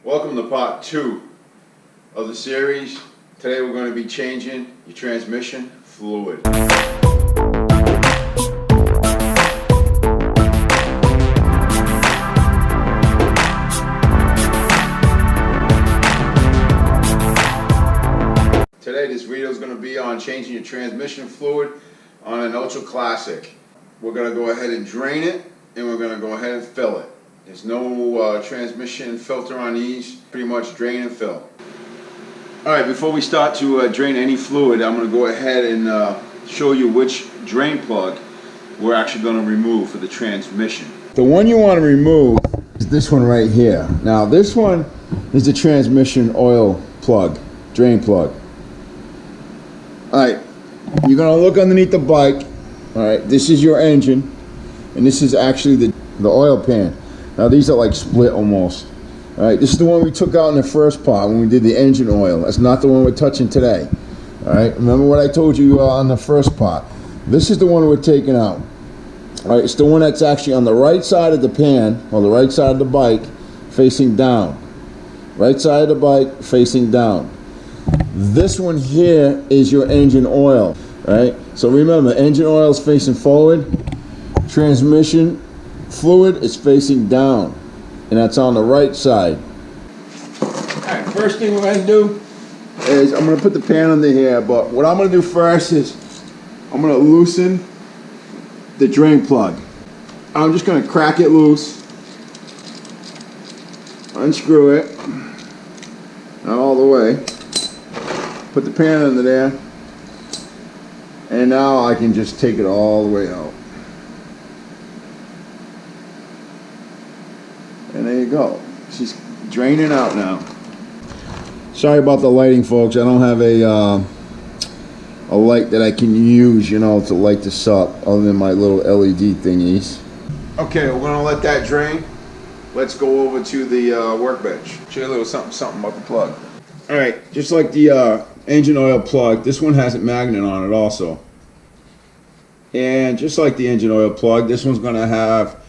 Welcome to part 2 of the series. Today we're going to be changing your transmission fluid. Today this video is going to be on changing your transmission fluid on an Ultra Classic. We're going to go ahead and drain it, and we're going to go ahead and fill it. There's no transmission filter on these, pretty much drain and fill. Alright, before we start to drain any fluid, I'm going to go ahead and show you which drain plug we're actually going to remove for the transmission. The one you want to remove is this one right here. Now this one is the transmission oil plug, drain plug. Alright, you're going to look underneath the bike. Alright, this is your engine, and this is actually the oil pan. Now these are like split almost. Alright, this is the one we took out in the first part when we did the engine oil. That's not the one we're touching today. Alright, remember what I told you on the first part. This is the one we're taking out. Alright, it's the one that's actually on the right side of the pan, or the right side of the bike, facing down. Right side of the bike, facing down. This one here is your engine oil. Alright, so remember, engine oil is facing forward, transmission fluid is facing down, and that's on the right side. Alright, first thing we're going to do is I'm going to put the pan under here, but what I'm going to do first is I'm going to loosen the drain plug. I'm just going to crack it loose, unscrew it, not all the way, put the pan under there, and now I can just take it all the way out. And there you go. She's draining out now. Sorry about the lighting, folks. I don't have a light that I can use, you know, to light this up, other than my little LED thingies. Okay, we're gonna let that drain. Let's go over to the workbench. Show you a little something about the plug. All right, just like the engine oil plug, this one has a magnet on it also. And just like the engine oil plug, this one's gonna have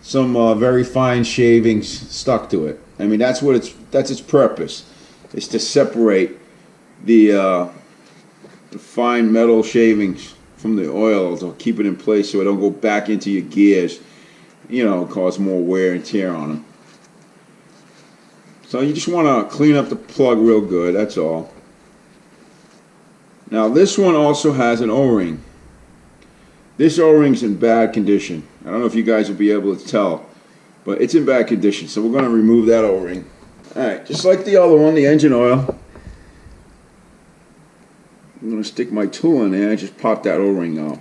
some very fine shavings stuck to it. I mean, that's its purpose. It's to separate the fine metal shavings from the oil to keep it in place so it don't go back into your gears, you know, cause more wear and tear on them. So you just want to clean up the plug real good, that's all. Now this one also has an O-ring. This O-ring's in bad condition. I don't know if you guys will be able to tell, but it's in bad condition, so we're going to remove that O-ring. Alright, just like the other one, the engine oil, I'm going to stick my tool in there and just pop that O-ring out.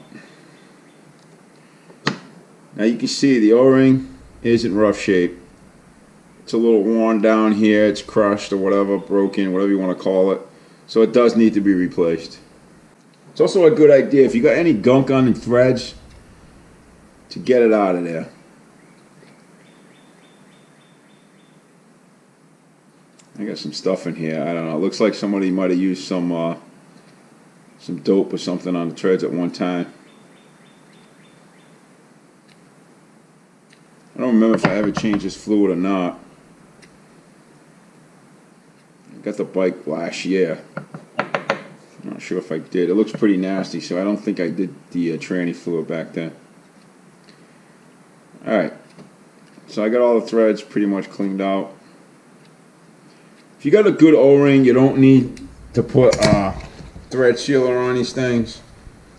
Now you can see the O-ring is in rough shape. It's a little worn down here, it's crushed or whatever, broken, whatever you want to call it. So it does need to be replaced. It's also a good idea, if you got any gunk on the threads, to get it out of there. I got some stuff in here, I don't know, it looks like somebody might have used some dope or something on the threads at one time. I don't remember if I ever changed this fluid or not. I got the bike last year. I'm not sure if I did. It looks pretty nasty, so I don't think I did the tranny fluid back then. Alright, so I got all the threads pretty much cleaned out. If you got a good O-ring, you don't need to put thread sealer on these things.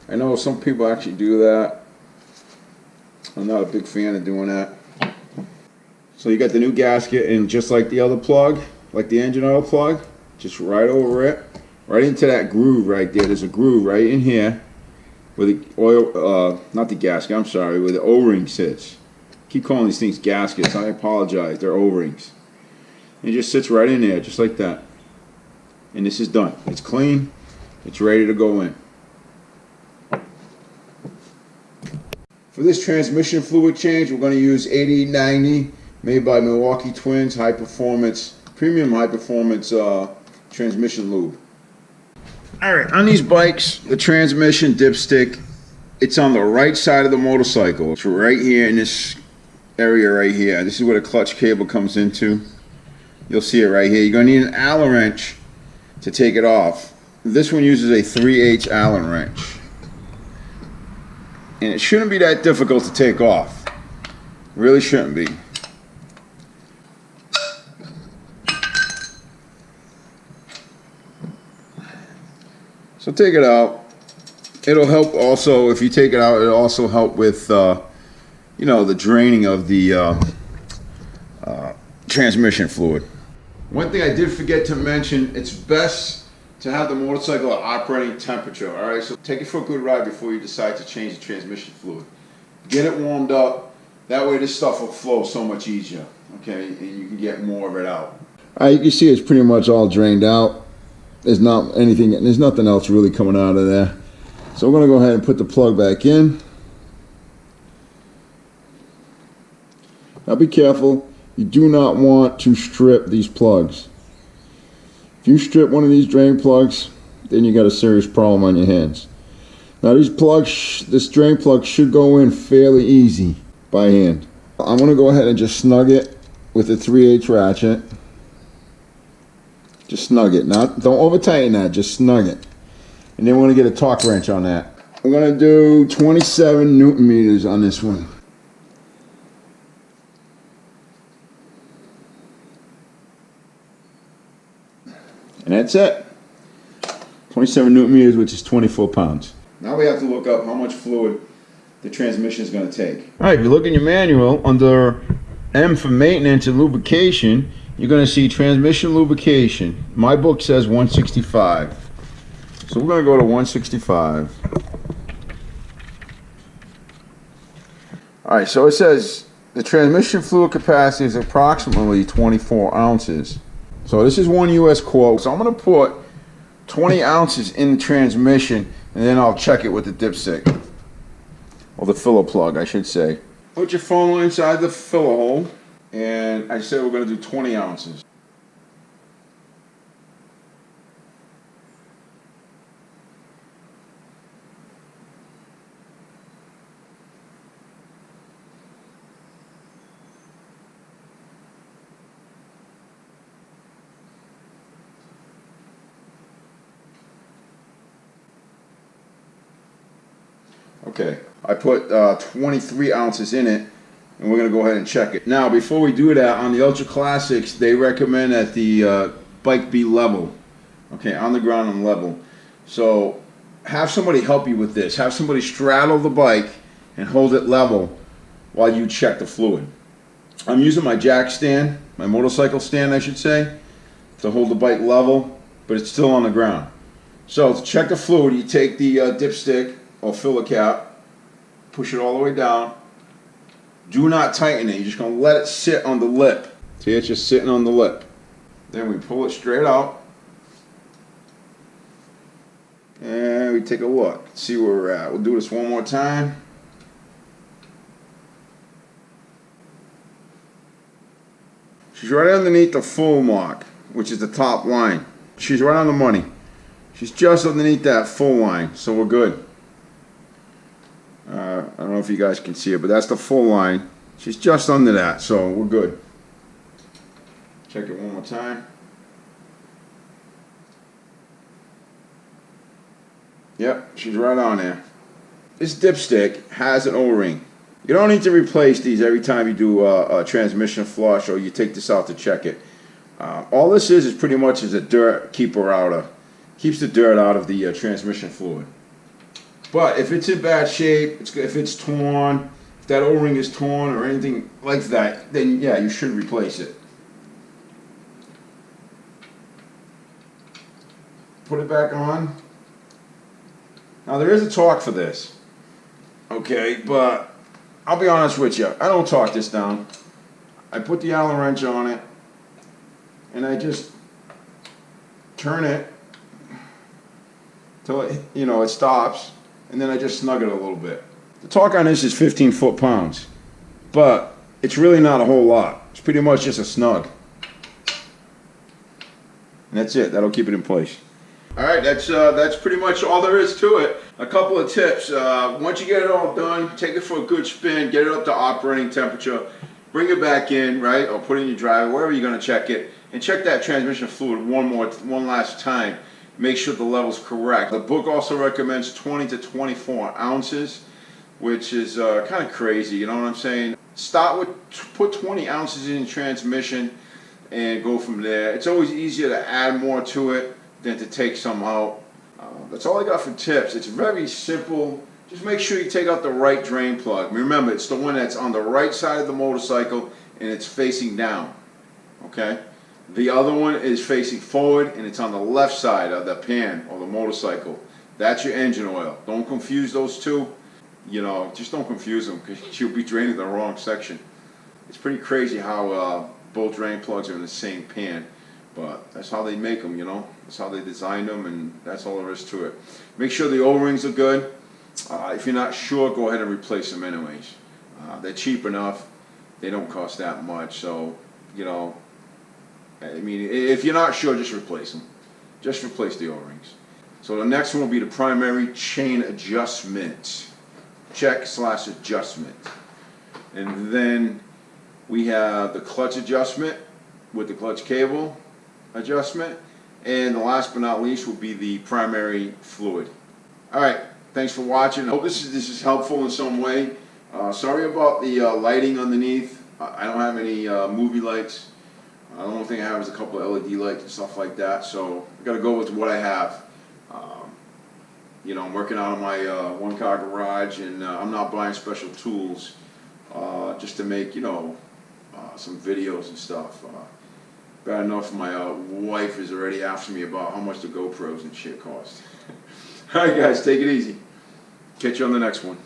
I know some people actually do that. I'm not a big fan of doing that. So you got the new gasket, and just like the other plug, like the engine oil plug, just right over it, right into that groove right there. There's a groove right in here where the oil, not the gasket, I'm sorry, where the O-ring sits. I keep calling these things gaskets, I apologize, they're O-rings. It just sits right in there, just like that. And this is done. It's clean, it's ready to go in. For this transmission fluid change, we're going to use 8090, made by Milwaukee Twins, high performance, premium high performance transmission lube. Alright, on these bikes, the transmission dipstick, it's on the right side of the motorcycle. It's right here in this area right here. This is where the clutch cable comes into. you'll see it right here. You're going to need an Allen wrench to take it off. This one uses a 3/8 Allen wrench. And it shouldn't be that difficult to take off. Really shouldn't be. So take it out. It'll help also, if you take it out, it'll also help with, you know, the draining of the transmission fluid. One thing I did forget to mention, it's best to have the motorcycle at operating temperature. Alright, so take it for a good ride before you decide to change the transmission fluid. Get it warmed up, that way this stuff will flow so much easier, okay, and you can get more of it out. Alright, you can see it's pretty much all drained out. There's nothing else really coming out of there. So we're going to go ahead and put the plug back in. Now be careful, you do not want to strip these plugs. If you strip one of these drain plugs, then you got a serious problem on your hands. Now these plugs, this drain plug should go in fairly easy by hand. I'm going to go ahead and just snug it with a 3/8 ratchet. Just snug it. Don't over tighten that, just snug it. And then we're going to get a torque wrench on that. We're going to do 27 Newton meters on this one. And that's it. 27 Newton meters, which is 24 pounds. Now we have to look up how much fluid the transmission is going to take. Alright, if you look in your manual, under M for maintenance and lubrication, you're going to see transmission lubrication. My book says 165. So we're going to go to 165. Alright, so it says the transmission fluid capacity is approximately 24 ounces. So this is one US quote. So I'm going to put 20 ounces in the transmission, and then I'll check it with the dipstick. Or the filler plug, I should say. Put your funnel inside the filler hole, and I said we're going to do 20 ounces. Okay, I put 23 ounces in it, and we're going to go ahead and check it. Now, before we do that, on the Ultra Classics, they recommend that the bike be level. Okay, on the ground and level. So, have somebody help you with this. Have somebody straddle the bike and hold it level while you check the fluid. I'm using my jack stand, my motorcycle stand, I should say, to hold the bike level, but it's still on the ground. So, to check the fluid, you take the dipstick or filler cap, push it all the way down. Do not tighten it. You're just going to let it sit on the lip. See, it's just sitting on the lip. Then we pull it straight out. And we take a look. See where we're at. We'll do this one more time. She's right underneath the full mark, which is the top line. She's right on the money. She's just underneath that full line, so we're good. I don't know if you guys can see it, but that's the full line. She's just under that, so we're good. Check it one more time. Yep, she's right on there. This dipstick has an O-ring. You don't need to replace these every time you do a transmission flush or you take this out to check it. All this is pretty much a dirt keeper outer. Keeps the dirt out of the transmission fluid. But if it's in bad shape, if it's torn, if that O-ring is torn or anything like that, then yeah, you should replace it. Put it back on. Now there is a torque for this. Okay, but I'll be honest with you, I don't torque this down. I put the Allen wrench on it, and I just turn it till it, it stops. And then I just snug it a little bit. The torque on this is 15 foot-pounds, but it's really not a whole lot. It's pretty much just a snug. And that's it. That'll keep it in place. All right, that's pretty much all there is to it. A couple of tips. Once you get it all done, take it for a good spin, get it up to operating temperature, bring it back in, right, or put it in your driveway, wherever you're going to check it, and check that transmission fluid one last time. Make sure the level's correct. The book also recommends 20 to 24 ounces, which is kind of crazy, you know what I'm saying? Put 20 ounces in your transmission and go from there. It's always easier to add more to it than to take some out. That's all I got for tips. It's very simple. Just make sure you take out the right drain plug. Remember, it's the one that's on the right side of the motorcycle and it's facing down, okay? The other one is facing forward and it's on the left side of the pan or the motorcycle. That's your engine oil. Don't confuse those two. You know, just don't confuse them because you'll be draining the wrong section. It's pretty crazy how both drain plugs are in the same pan, but that's how they make them, you know. That's how they designed them, and that's all there is to it. Make sure the O-rings are good. If you're not sure, go ahead and replace them anyways. They're cheap enough. They don't cost that much, so, you know, I mean, if you're not sure, just replace them. Just replace the O-rings. So the next one will be the primary chain adjustment. Check/adjustment. And then we have the clutch adjustment with the clutch cable adjustment. And the last but not least will be the primary fluid. Alright, thanks for watching. I hope this is helpful in some way. Sorry about the lighting underneath. I don't have any movie lights. The only thing I have is a couple of LED lights and stuff like that, so I gotta go with what I have. You know, I'm working out of my one-car garage, and I'm not buying special tools just to make, you know, some videos and stuff. Bad enough my wife is already asking me about how much the GoPros and shit cost. Alright guys, take it easy. Catch you on the next one.